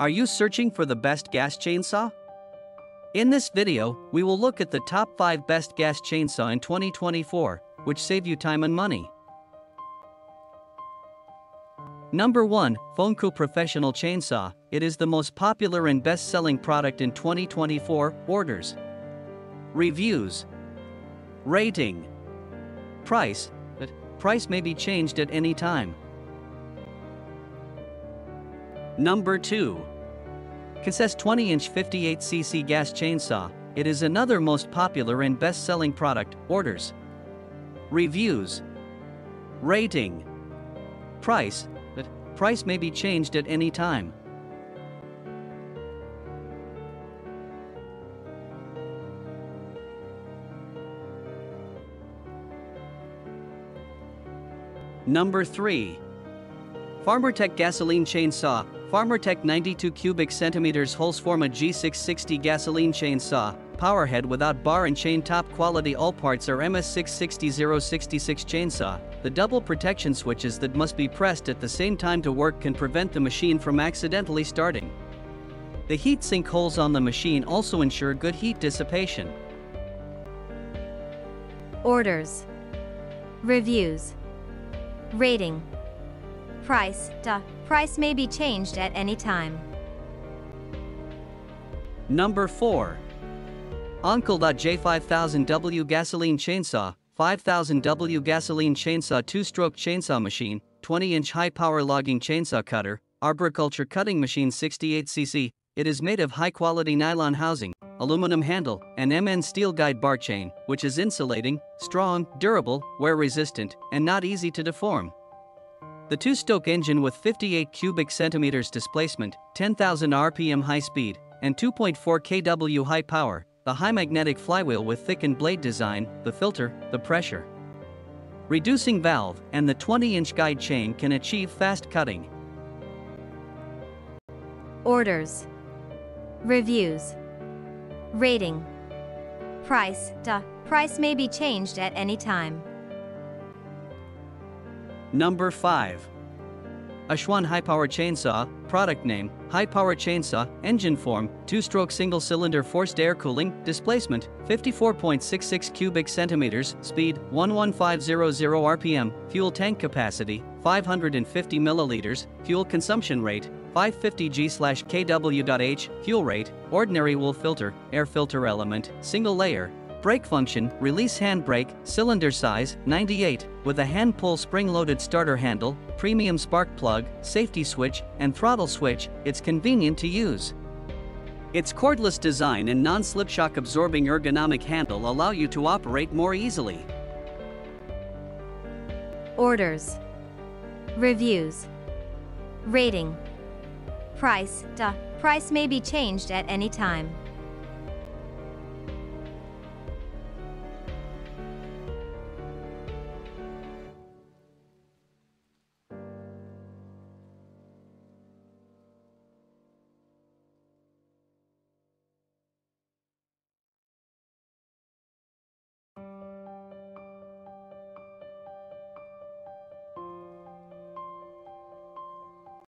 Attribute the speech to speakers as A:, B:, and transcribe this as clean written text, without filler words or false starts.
A: Are you searching for the best gas chainsaw? In this video, we will look at the top 5 best gas chainsaw in 2024, which save you time and money. Number 1, FengKe Professional Chainsaw. It is the most popular and best-selling product in 2024. Orders, reviews, rating, price. Price may be changed at any time. Number 2, CNCEST 20-inch 58cc gas chainsaw. It is another most popular and best-selling product. Orders, reviews, rating, price. Price may be changed at any time. Number 3, Farmertec Gasoline Chainsaw. Farmertec 92 cubic centimeters Holzforma G660 gasoline chainsaw. Powerhead without bar and chain. Top quality. All parts are MS660-066 chainsaw. The double protection switches that must be pressed at the same time to work can prevent the machine from accidentally starting. The heat sink holes on the machine also ensure good heat dissipation.
B: Orders, reviews, rating, price. Price may be changed at any time.
A: Number 4, Onkel.J 5000W gasoline chainsaw. 5000W gasoline chainsaw 2-stroke chainsaw machine, 20-inch high-power logging chainsaw cutter, arboriculture cutting machine 68cc. It is made of high-quality nylon housing, aluminum handle, and MN steel guide bar chain, which is insulating, strong, durable, wear-resistant, and not easy to deform. The 2-stroke engine with 58 cubic centimeters displacement, 10,000 RPM high speed, and 2.4 kW high power. The high magnetic flywheel with thickened blade design, the filter, the pressure reducing valve, and the 20-inch guide chain can achieve fast cutting.
B: Orders, reviews, rating, price. Price may be changed at any time.
A: Number 5, EXUAN high-power chainsaw. Product name, high-power chainsaw. Engine form, 2-stroke single-cylinder forced air cooling. Displacement, 54.66 cubic centimeters. Speed, 11500 RPM. Fuel tank capacity, 550 milliliters. Fuel consumption rate, 550 g/kW/h. Fuel rate, ordinary wool filter, air filter element, single layer. Brake function, release hand brake. Cylinder size, 98, with a hand pull spring-loaded starter handle, premium spark plug, safety switch, and throttle switch. It's convenient to use. Its cordless design and non-slip shock absorbing ergonomic handle allow you to operate more easily.
B: Orders, reviews, rating, price. Price may be changed at any time.